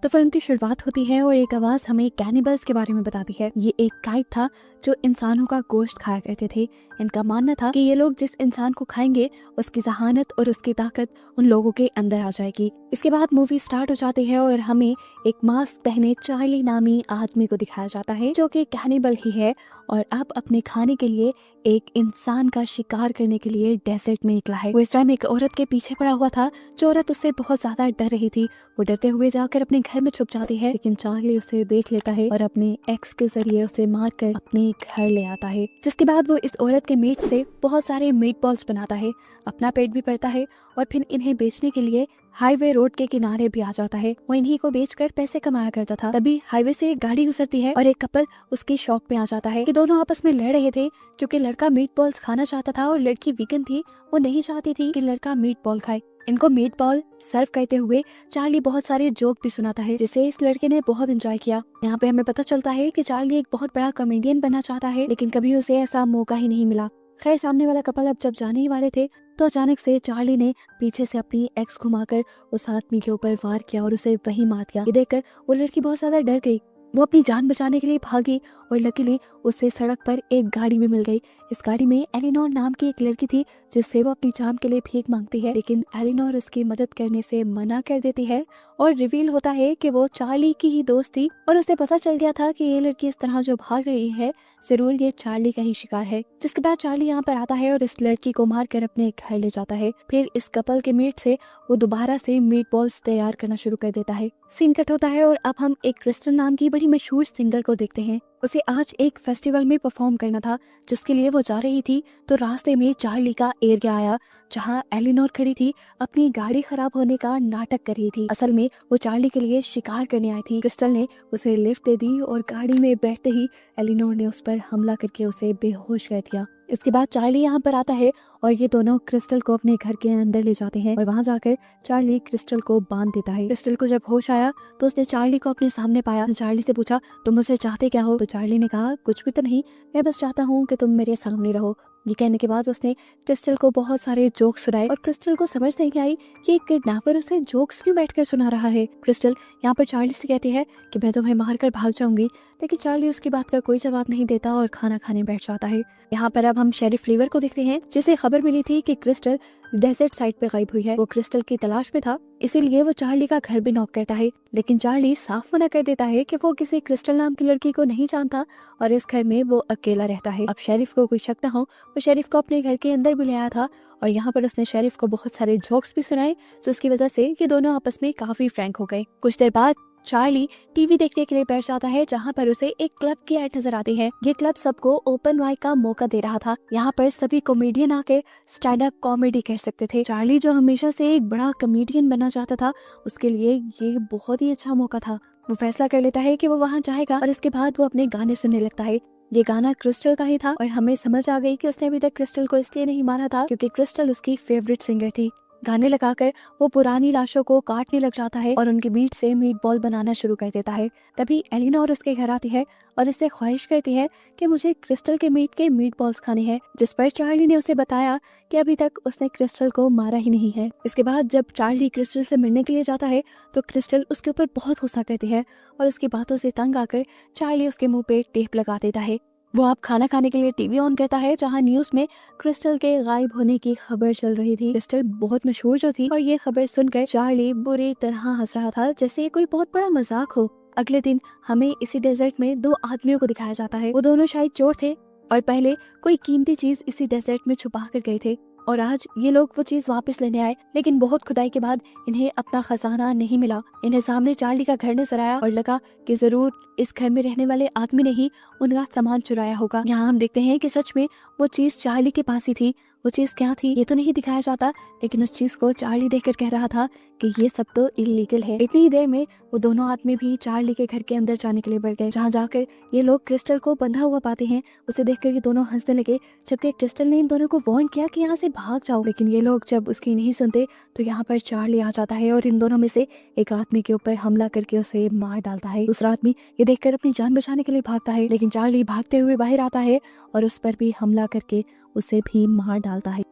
तो फिल्म की शुरुआत होती है और एक आवाज हमें कैनिबल्स के बारे में बताती है। ये एक ट्राइब था जो इंसानों का गोश्त खाया करते थे। इनका मानना था कि ये लोग जिस इंसान को खाएंगे उसकी जहानत और उसकी ताकत उन लोगों के अंदर आ जाएगी। इसके बाद मूवी स्टार्ट हो जाती है और हमें एक मास्क पहने चार्ली नामी आदमी को दिखाया जाता है जो कि कैनिबल ही है और अब अपने खाने के लिए एक इंसान का शिकार करने के लिए डेजर्ट में निकला है। वो इस टाइम एक औरत के पीछे पड़ा हुआ था। जो औरत उससे बहुत ज्यादा डर रही थी, वो डरते हुए जाकर अपने घर में छुप जाती है, लेकिन चार्ली उसे देख लेता है और अपने एक्स के जरिए उसे मारकर अपने घर ले आता है। जिसके बाद वो इस औरत के मीट से बहुत सारे मीट बॉल्स बनाता है, अपना पेट भी भरता है और फिर इन्हें बेचने के लिए हाईवे रोड के किनारे भी आ जाता है। वो इन्हीं को बेचकर पैसे कमाया करता था। तभी हाईवे से एक गाड़ी गुजरती है और एक कपल उसकी शॉप पे आ जाता है। कि दोनों आपस में लड़ रहे थे क्योंकि लड़का मीट बॉल्स खाना चाहता था और लड़की वीगन थी, वो नहीं चाहती थी कि लड़का मीट बॉल खाए। इनको मीट बॉल सर्व करते हुए चार्ली बहुत सारे जोक भी सुनाता है जिसे इस लड़के ने बहुत एंजॉय किया। यहाँ पे हमें पता चलता है कि चार्ली एक बहुत बड़ा कॉमेडियन बनना चाहता है, लेकिन कभी उसे ऐसा मौका ही नहीं मिला। खैर, सामने वाला कपल अब जब जाने ही वाले थे तो अचानक से चार्ली ने पीछे से अपनी एक्स घुमाकर उस आदमी के ऊपर वार किया और उसे वहीं मार दिया। ये देखकर वो लड़की बहुत ज्यादा डर गई। वो अपनी जान बचाने के लिए भागी और लकीली उसे सड़क पर एक गाड़ी भी मिल गई। इस गाड़ी में एलिनोर नाम की एक लड़की थी जिससे वो अपनी जान के लिए भीख मांगती है, लेकिन एलिनोर उसकी मदद करने से मना कर देती है और रिवील होता है कि वो चार्ली की ही दोस्त थी और उसे पता चल गया था कि ये लड़की इस तरह जो भाग रही है जरूर ये चार्ली का ही शिकार है। जिसके बाद चार्ली यहाँ पर आता है और इस लड़की को मार कर अपने घर ले जाता है। फिर इस कपल के मीट से वो दोबारा से मीट बॉल्स तैयार करना शुरू कर देता है। सीन कट होता है और अब हम एक क्रिस्टल नाम की बड़ी मशहूर सिंगर को देखते हैं। उसे आज एक फेस्टिवल में परफॉर्म करना था जिसके लिए वो जा रही थी। तो रास्ते में चार्ली का एरिया आया जहां एलिनोर खड़ी थी, अपनी गाड़ी खराब होने का नाटक कर रही थी। असल में वो चार्ली के लिए शिकार करने आई थी। क्रिस्टल ने उसे लिफ्ट दे दी और गाड़ी में बैठते ही एलिनोर ने उस पर हमला करके उसे बेहोश कर दिया। इसके बाद चार्ली यहाँ पर आता है और ये दोनों क्रिस्टल को अपने घर के अंदर ले जाते हैं और वहां जाकर चार्ली क्रिस्टल को बांध देता है। क्रिस्टल को जब होश आया तो उसने चार्ली को अपने सामने पाया। चार्ली से पूछा, तुम मुझसे चाहते क्या हो? तो चार्ली ने कहा, कुछ भी तो नहीं, मैं बस चाहता हूँ कि तुम मेरे सामने रहो। ये कहने के बाद उसने क्रिस्टल को बहुत सारे जोक्स सुनाए और क्रिस्टल को समझ नहीं आई कि किडनैपर उसे जोक्स क्यों बैठकर सुना रहा है। क्रिस्टल यहाँ पर चार्ली से कहती है कि मैं तुम्हें मारकर भाग जाऊंगी, लेकिन चार्ली उसकी बात का कोई जवाब नहीं देता और खाना खाने बैठ जाता है। यहाँ पर अब हम शेरिफ लीवर को देखते हैं जिसे खबर मिली थी कि क्रिस्टल डेजर्ट साइड पे गायब हुई है। वो क्रिस्टल की तलाश में था, इसीलिए वो चार्ली का घर भी नॉक करता है, लेकिन चार्ली साफ मना कर देता है कि वो किसी क्रिस्टल नाम की लड़की को नहीं जानता और इस घर में वो अकेला रहता है। अब शेरिफ को कोई शक न हो, वो शेरिफ को अपने घर के अंदर भी ले आया था और यहाँ पर उसने शेरिफ को बहुत सारे जोक्स भी सुनाए, जिसकी वजह से ये दोनों आपस में काफी फ्रैंक हो गए। कुछ देर बाद चार्ली टीवी देखने के लिए बैठ जाता है जहाँ पर उसे एक क्लब की ऐड नजर आती है। ये क्लब सबको ओपन माइक का मौका दे रहा था। यहाँ पर सभी कॉमेडियन आके स्टैंड अप कॉमेडी कर सकते थे। चार्ली जो हमेशा से एक बड़ा कॉमेडियन बनना चाहता था, उसके लिए ये बहुत ही अच्छा मौका था। वो फैसला कर लेता है कि वो वहाँ जाएगा और इसके बाद वो अपने गाने सुनने लगता है। ये गाना क्रिस्टल का ही था और हमें समझ आ गई कि उसने अभी तक क्रिस्टल को इसलिए नहीं मारा था क्योंकि क्रिस्टल उसकी फेवरेट सिंगर थी। गाने लगाकर वो पुरानी लाशों को काटने लग जाता है और उनके मीट से मीट बॉल बनाना शुरू कर देता है। तभी एलिनोर उसके घर आती है और इससे ख्वाहिश करती है कि मुझे क्रिस्टल के मीट बॉल्स खाने हैं, जिस पर चार्ली ने उसे बताया कि अभी तक उसने क्रिस्टल को मारा ही नहीं है। इसके बाद जब चार्ली क्रिस्टल से मिलने के लिए जाता है तो क्रिस्टल उसके ऊपर बहुत गुस्सा करती है और उसकी बातों से तंग आकर चार्ली उसके मुंह पे टेप लगा देता है। वो आप खाना खाने के लिए टीवी ऑन करता है जहां न्यूज में क्रिस्टल के गायब होने की खबर चल रही थी। क्रिस्टल बहुत मशहूर जो थी और ये खबर सुनकर चार्ली बुरी तरह हंस रहा था जैसे ये कोई बहुत बड़ा मजाक हो। अगले दिन हमें इसी डेजर्ट में दो आदमियों को दिखाया जाता है। वो दोनों शायद चोर थे और पहले कोई कीमती चीज इसी डेजर्ट में छुपा कर गए थे और आज ये लोग वो चीज वापस लेने आए, लेकिन बहुत खुदाई के बाद इन्हें अपना खजाना नहीं मिला। इन्हें सामने चार्ली का घर नजर आया और लगा कि जरूर इस घर में रहने वाले आदमी ने ही उनका सामान चुराया होगा। यहाँ हम देखते हैं कि सच में वो चीज चार्ली के पास ही थी। वो चीज क्या थी ये तो नहीं दिखाया जाता, लेकिन उस चीज को चार्ली देखकर कह रहा था कि ये सब तो इलीगल है। इतनी ही देर में वो दोनों आदमी भी चार्ली के घर के अंदर जाने के लिए बढ़ गए, जहाँ जाकर ये लोग क्रिस्टल को बंधा हुआ पाते हैं। उसे देखकर ये दोनों हंसने लगे, जबकि क्रिस्टल ने इन दोनों को वार्न किया कि यहाँ से भाग जाओ, लेकिन ये लोग जब उसकी नहीं सुनते तो यहाँ पर चार्ली आ जाता है और इन दोनों में से एक आदमी के ऊपर हमला करके उसे मार डालता है। दूसरा आदमी ये देखकर अपनी जान बचाने के लिए भागता है, लेकिन चार्ली भागते हुए बाहर आता है और उस पर भी हमला करके उसे भी मार डालता है।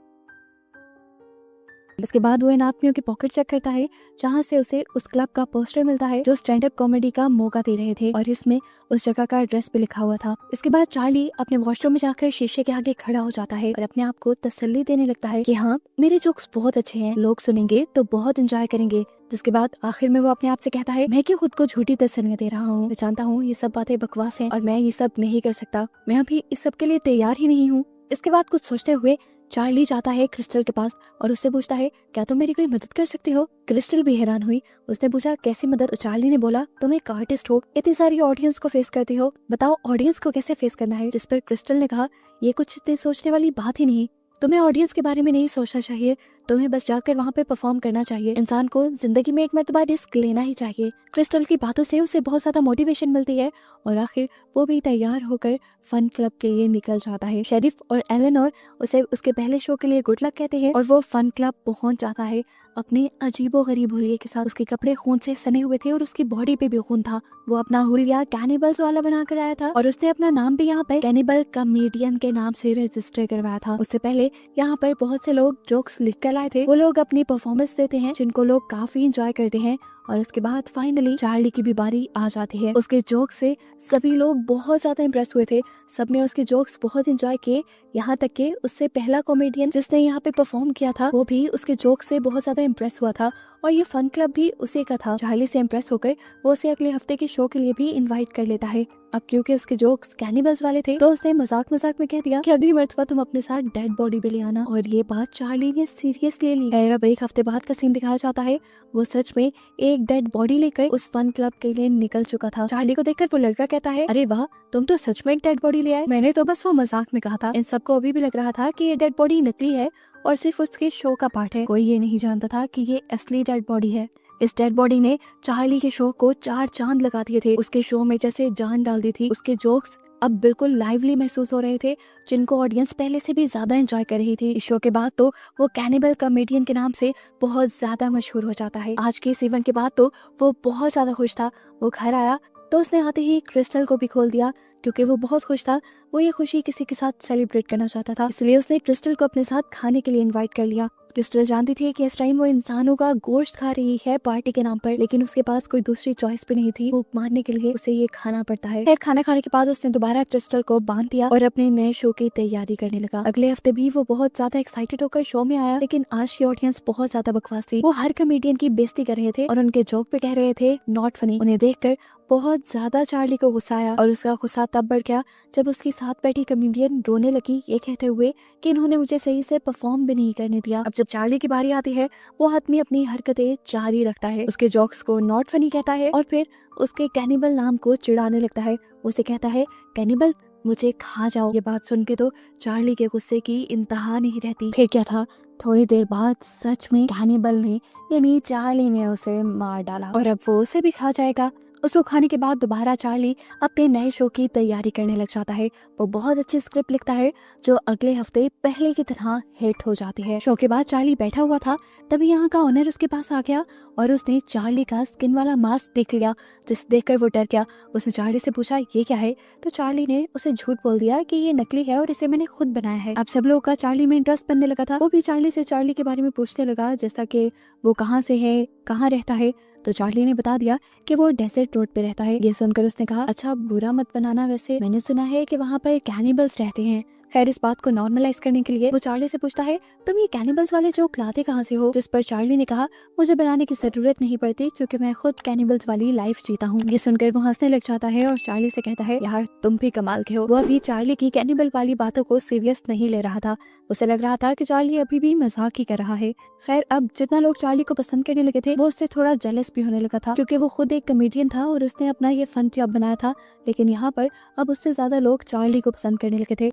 इसके बाद वो इन आदमियों की पॉकेट चेक करता है जहाँ से उसे उस क्लब का पोस्टर मिलता है जो स्टैंड अप कॉमेडी का मौका दे रहे थे और इसमें उस जगह का एड्रेस भी लिखा हुआ था। इसके बाद चार्ली अपने वॉशरूम में जाकर शीशे के आगे खड़ा हो जाता है और अपने आप को तसल्ली देने लगता है कि हाँ, मेरे जोक्स बहुत अच्छे हैं, लोग सुनेंगे तो बहुत एंजॉय करेंगे। जिसके बाद आखिर में वो अपने आप से कहता है, मैं क्यों खुद को झूठी तसल्लियां दे रहा हूँ, मैं जानता हूँ ये सब बातें बकवास हैं और मैं ये सब नहीं कर सकता, मैं अभी इस सब के लिए तैयार ही नहीं हूँ। इसके बाद कुछ सोचते हुए चार्ली जाता है क्रिस्टल के पास और उससे पूछता है, क्या तुम मेरी कोई मदद कर सकती हो? क्रिस्टल भी हैरान हुई। उसने पूछा, कैसी मदद? तो चार्ली ने बोला, तुम एक आर्टिस्ट हो, इतनी सारी ऑडियंस को फेस करती हो, बताओ ऑडियंस को कैसे फेस करना है। जिस पर क्रिस्टल ने कहा, ये कुछ इतने सोचने वाली बात ही नहीं, तुम्हें ऑडियंस के बारे में नहीं सोचना चाहिए, तुम्हें बस जाकर वहाँ पे परफॉर्म करना चाहिए। इंसान को जिंदगी में एक मर्तबा रिस्क लेना ही चाहिए। क्रिस्टल की बातों से उसे बहुत ज्यादा मोटिवेशन मिलती है और आखिर वो भी तैयार होकर फन क्लब के लिए निकल जाता है। शेरिफ और एलेनोर उसे उसके पहले शो के लिए गुड लक कहते हैं और वो फन क्लब पहुंच जाता है अपने अजीबो गरीब हुलिये के साथ। उसके कपड़े खून से सने हुए थे और उसकी बॉडी पे भी खून था। वो अपना हुलिया कैनिबल्स वाला बना कर आया था और उसने अपना नाम भी यहाँ पर कैनिबल कॉमेडियन के नाम से रजिस्टर करवाया था। उससे पहले यहाँ पर बहुत से लोग जोक्स लिख कर लाए थे, वो लोग अपनी परफॉर्मेंस देते हैं जिनको लोग काफी इंजॉय करते हैं और उसके बाद फाइनली चार्ली की भी बारी आ जाती है। उसके जोक्स से सभी लोग बहुत ज्यादा इम्प्रेस हुए थे, सबने उसके जोक्स बहुत एंजॉय किए, यहाँ तक कि उससे पहला कॉमेडियन जिसने यहाँ पे परफॉर्म किया था वो भी उसके जोक्स से बहुत ज्यादा इम्प्रेस हुआ था और ये फन क्लब भी उसी का था। चार्ली से इम्प्रेस होकर वो उसे अगले हफ्ते के शो के लिए भी इन्वाइट कर लेता है। अब क्योंकि उसके जोक्स कैनिबल्स वाले थे तो उसने मजाक में कह दिया कि अगली मर्तबा तुम अपने साथ डेड बॉडी भी ले आना, और ये बात चार्ली ने सीरियस ले ली है। अब एक हफ्ते बाद का सीन दिखाया जाता है, वो सच में एक डेड बॉडी लेकर उस फन क्लब के लिए निकल चुका था। चार्ली को देखकर वो लड़का कहता है, अरे वाह, तुम तो सच में एक डेड बॉडी ले आए, मैंने तो बस वो मजाक में कहा था। इन सबको अभी भी लग रहा था कि ये डेड बॉडी नकली है और सिर्फ उसके शो का पार्ट है। कोई ये नहीं जानता था कि ये असली डेड बॉडी है। इस डेड बॉडी ने चार्ली के शो को 4 चांद लगा दिए थे। उसके शो में जैसे जान डाल दी थी। उसके जोक्स अब बिल्कुल लाइवली महसूस हो रहे थे, जिनको ऑडियंस पहले से भी ज्यादा एंजॉय कर रही थी। इस शो के बाद तो वो कैनिबल कॉमेडियन के नाम से बहुत ज्यादा मशहूर हो जाता है। आज के इस इवेंट के बाद तो वो बहुत ज्यादा खुश था। वो घर आया तो उसने आते ही क्रिस्टल को भी खोल दिया क्योंकि वो बहुत खुश था। वो ये खुशी किसी के साथ सेलिब्रेट करना चाहता था, इसलिए उसने क्रिस्टल को अपने साथ खाने के लिए इनवाइट कर लिया। क्रिस्टल जानती थी कि इस टाइम वो इंसानों का गोश्त खा रही है पार्टी के नाम पर, लेकिन उसके पास कोई दूसरी चॉइस भी नहीं थी। भूख मारने के लिए उसे ये खाना पड़ता है। खैर, खाना खाने के बाद उसने दोबारा क्रिस्टल को बांध दिया और अपने नए शो की तैयारी करने लगा। अगले हफ्ते भी वो बहुत ज्यादा एक्साइटेड होकर शो में आया, लेकिन आज की ऑडियंस बहुत ज्यादा बकवास थी। वो हर कॉमेडियन की बेइज्जती कर रहे थे और उनके जोक पे कह रहे थे नॉट फनी। उन्हें देखकर बहुत ज्यादा चार्ली को गुस्सा आया और उसका गुस्सा तब बढ़ गया जब उसकी साथ बैठी कॉमेडियन रोने लगी, ये कहते हुए कि इन्होंने मुझे सही से परफॉर्म भी नहीं करने दिया। अब जब चार्ली की बारी आती है, वो आदमी अपनी हरकतें जारी रखता है, उसके जोक्स को नॉट फनी कहता है और फिर उसके कैनिबल नाम को चिढ़ाने लगता है। उसे कहता है, कैनिबल, मुझे खा जाओ। ये बात सुन के तो चार्ली के गुस्से की इंतहा नहीं रहती। फिर क्या था, थोड़ी देर बाद सच में कैनिबल ने यानी चार्ली ने उसे मार डाला और अब वो उसे भी खा जाएगा। उसको खाने के बाद दोबारा चार्ली अपने नए शो की तैयारी करने लग जाता है। वो बहुत अच्छी स्क्रिप्ट लिखता है जो अगले हफ्ते पहले की तरह हिट हो जाती है। शो के बाद चार्ली बैठा हुआ था, तभी यहाँ का ओनर उसके पास आ गया और उसने चार्ली का स्किन वाला मास्क देख लिया, जिसे देखकर वो डर गया। उसने चार्ली से पूछा, ये क्या है? तो चार्ली ने उसे झूठ बोल दिया कि ये नकली है और इसे मैंने खुद बनाया है। अब सब लोगों का चार्ली में इंटरेस्ट बनने लगा था। वो भी चार्ली से चार्ली के बारे में पूछने लगा, जैसा कि वो कहाँ से है, कहाँ रहता है। तो चार्ली ने बता दिया कि वो डेजर्ट रोड पे रहता है। ये सुनकर उसने कहा, अच्छा बुरा मत बनाना, वैसे मैंने सुना है कि वहाँ पर कैनिबल्स रहते हैं। खैर, इस बात को नॉर्मलाइज करने के लिए वो चार्ली से पूछता है, तुम ये कैनिबल्स वाले जोक लाते कहाँ से हो? जिस पर चार्ली ने कहा, मुझे बनाने की जरूरत नहीं पड़ती क्योंकि मैं खुद कैनिबल्स वाली लाइफ जीता हूँ। ये सुनकर वो हंसने लग जाता है और चार्ली से कहता है, यार तुम भी कमाल के हो। वो अभी चार्ली की कैनिबल वाली बातों को सीरियस नहीं ले रहा था। उसे लग रहा था कि चार्ली अभी भी मजाक ही कर रहा है। खैर, अब जितना लोग चार्ली को पसंद करने लगे थे, वो उससे थोड़ा जेलस भी होने लगा था क्योंकि वो खुद एक कॉमेडियन था और उसने अपना ये फन क्लब बनाया था। लेकिन यहाँ पर अब उससे ज्यादा लोग चार्ली को पसंद करने लगे थे।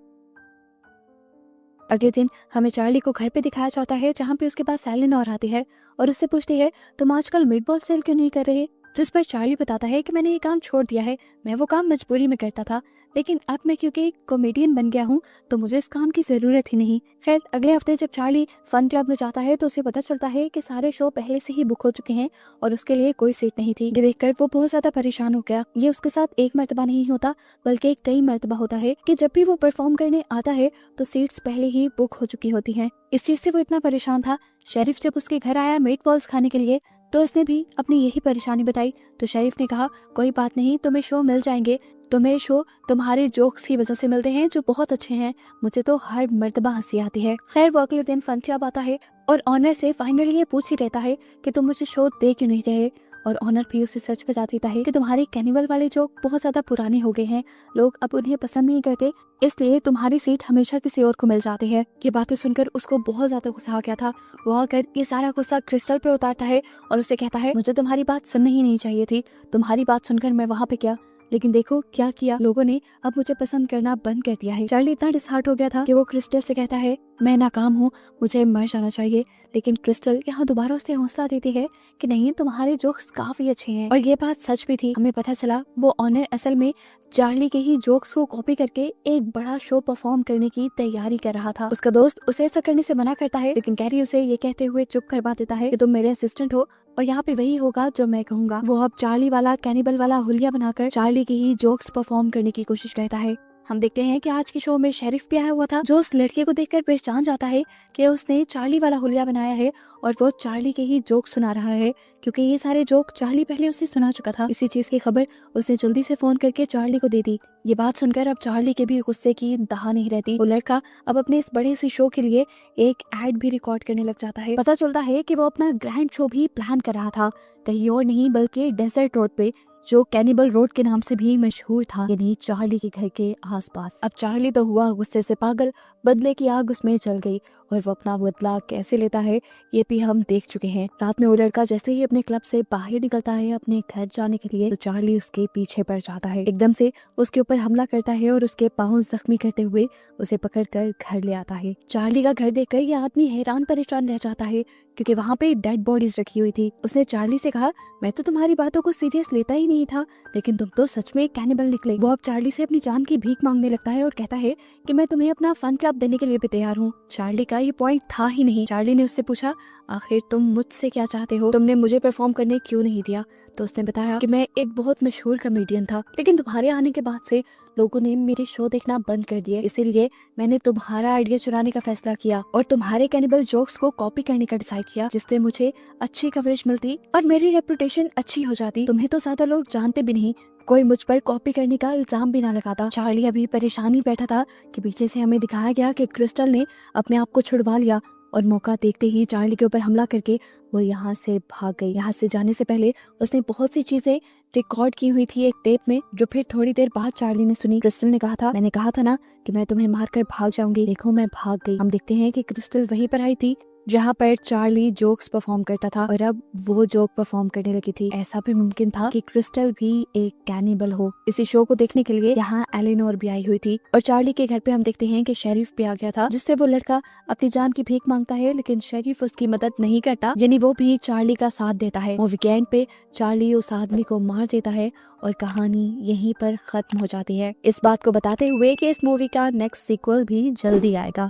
अगले दिन हमें चार्ली को घर पे दिखाया जाता है, जहाँ पे उसके पास एलेनोर आती है और उससे पूछती है, तुम आजकल मीटबॉल सेल क्यों नहीं कर रहे? जिस पर चार्ली बताता है कि मैंने ये काम छोड़ दिया है, मैं वो काम मजबूरी में करता था। लेकिन अब मैं क्योंकि एक कॉमेडियन बन गया हूँ तो मुझे इस काम की ज़रूरत ही नहीं। खैर अगले हफ्ते जब चार्ली फन क्लब में जाता है तो उसे पता चलता है कि सारे शो पहले से ही बुक हो चुके हैं और उसके लिए कोई सीट नहीं थी। ये देखकर वो बहुत ज़्यादा परेशान हो गया। ये उसके साथ एक मर्तबा नहीं होता बल्कि कई मर्तबा होता है कि जब भी वो परफॉर्म करने आता है तो सीट्स पहले ही बुक हो चुकी होती हैं। इस चीज़ से वो इतना परेशान था। शेरिफ जब उसके घर आया मीट बॉल्स खाने के लिए तो उसने भी अपनी यही परेशानी बताई। तो शेरिफ ने कहा कोई बात नहीं, तुम्हें शो मिल जाएंगे, तुम्हें शो तुम्हारे जोक्स की वजह से मिलते हैं जो बहुत अच्छे हैं, मुझे तो हर मर्तबा हंसी आती है। खैर वो अगले दिन फन क्लब आता है और ऑनर से फाइनली ये पूछ ही रहता है कि तुम मुझे शो दे क्यों नहीं रहे। और ऑनर भी उसे सच बता देता है कि तुम्हारे कैनिवल वाले जोक बहुत ज्यादा पुराने हो गए हैं, लोग अब उन्हें पसंद नहीं करते, इसलिए तुम्हारी सीट हमेशा किसी और को मिल जाती है। ये बातें सुनकर उसको बहुत ज्यादा गुस्सा आ गया था। वो आकर ये सारा गुस्सा क्रिस्टल पे उतारता है और उसे कहता है मुझे तुम्हारी बात सुननी ही नहीं चाहिए थी, तुम्हारी बात सुनकर मैं वहाँ पे क्या, लेकिन देखो क्या किया, लोगों ने अब मुझे पसंद करना बंद कर दिया है। चार्ली इतना डिसहार्ट हो गया था कि वो क्रिस्टल से कहता है मैं नाकाम हूँ, मुझे मर जाना चाहिए। लेकिन क्रिस्टल यहाँ दोबारा उसे हौसला देती है कि नहीं, तुम्हारे जोक्स काफी अच्छे हैं। और ये बात सच भी थी। हमें पता चला वो ऑनर असल में चार्ली के ही जोक्स को कॉपी करके एक बड़ा शो परफॉर्म करने की तैयारी कर रहा था। उसका दोस्त उसे ऐसा करने से मना करता है लेकिन कैरी उसे ये कहते हुए चुप करवा देता है कि तुम मेरे असिस्टेंट हो और यहाँ पे वही होगा जो मैं कहूँगा। वो अब चार्ली वाला कैनिबल वाला हुलिया बनाकर चार्ली के ही जोक्स परफॉर्म करने की कोशिश करता है। हम देखते हैं कि आज के शो में शेरिफ भी आया हुआ था जो उस लड़के को देखकर पहचान जाता है कि उसने चार्ली वाला हुलिया बनाया है और वो चार्ली के ही जोक सुना रहा है, क्योंकि ये सारे जोक चार्ली पहले उसे सुना चुका था। इसी चीज की खबर उसने जल्दी से फोन करके चार्ली को दे दी। ये बात सुनकर अब चार्ली के भी गुस्से की दहा नहीं रहती। वो लड़का अब अपने इस बड़े से शो के लिए एक एड भी रिकॉर्ड करने लग जाता है। पता चलता है कि वो अपना ग्रैंड शो भी प्लान कर रहा था, कहीं और नहीं बल्कि डेजर्ट रोड पे, जो कैनिबल रोड के नाम से भी मशहूर था, यानी चार्ली के घर के आसपास। अब चार्ली तो हुआ गुस्से से पागल, बदले की आग उसमें जल गई और वो अपना बदला कैसे लेता है ये भी हम देख चुके हैं। रात में वो लड़का जैसे ही अपने क्लब से बाहर निकलता है अपने घर जाने के लिए तो चार्ली उसके पीछे पड़ जाता है, एकदम से उसके ऊपर हमला करता है और उसके पाँव जख्मी करते हुए उसे पकड़कर घर ले आता है। चार्ली का घर देखकर ये आदमी हैरान परेशान रह जाता है क्योंकि वहाँ पे डेड बॉडीज रखी हुई थी। उसने चार्ली से कहा मैं तो तुम्हारी बातों को सीरियस लेता ही नहीं था, लेकिन तुम तो सच में एक कैनिबल निकले। वो अब चार्ली से अपनी जान की भीख मांगने लगता है और कहता है कि मैं तुम्हें अपना फन क्लब देने के लिए भी तैयार हूँ। चार्ली का ये पॉइंट था ही नहीं। चार्ली ने उससे पूछा आखिर तुम मुझसे क्या चाहते हो, तुमने मुझे परफॉर्म करने क्यों नहीं दिया। तो उसने बताया कि मैं एक बहुत मशहूर कॉमेडियन था, लेकिन तुम्हारे आने के बाद से लोगों ने मेरे शो देखना बंद कर दिया, इसीलिए मैंने तुम्हारा आइडिया चुराने का फैसला किया और तुम्हारे कैनिबल जोक्स को कॉपी करने का डिसाइड किया, जिससे मुझे अच्छी कवरेज मिलती और मेरी रेपुटेशन अच्छी हो जाती। तुम्हें तो ज्यादा लोग जानते भी नहीं, कोई मुझ पर कॉपी करने का इल्जाम भी ना लगाता। चार्ली अभी परेशानी बैठा था कि पीछे से हमें दिखाया गया कि क्रिस्टल ने अपने आप को छुड़वा लिया और मौका देखते ही चार्ली के ऊपर हमला करके वो यहाँ से भाग गई। यहाँ से जाने से पहले उसने बहुत सी चीजें रिकॉर्ड की हुई थी एक टेप में, जो फिर थोड़ी देर बाद चार्ली ने सुनी। क्रिस्टल ने कहा था मैंने कहा था ना कि मैं तुम्हें मारकर भाग जाऊंगी, देखो मैं भाग गई। हम देखते हैं कि क्रिस्टल वहीं पर आई थी जहाँ पर चार्ली जोक्स परफॉर्म करता था और अब वो जोक परफॉर्म करने लगी थी। ऐसा भी मुमकिन था कि क्रिस्टल भी एक कैनिबल हो। इसी शो को देखने के लिए यहाँ एलेनोर भी आई हुई थी और चार्ली के घर पे हम देखते हैं कि शेरिफ भी आ गया था, जिससे वो लड़का अपनी जान की भीख मांगता है, लेकिन शेरिफ उसकी मदद नहीं करता, यानी वो भी चार्ली का साथ देता है। वो वीकेंड पे चार्ली उस आदमी को मार देता है और कहानी यहीं पर खत्म हो जाती है, इस बात को बताते हुए कि इस मूवी का नेक्स्ट सीक्वल भी जल्दी आएगा।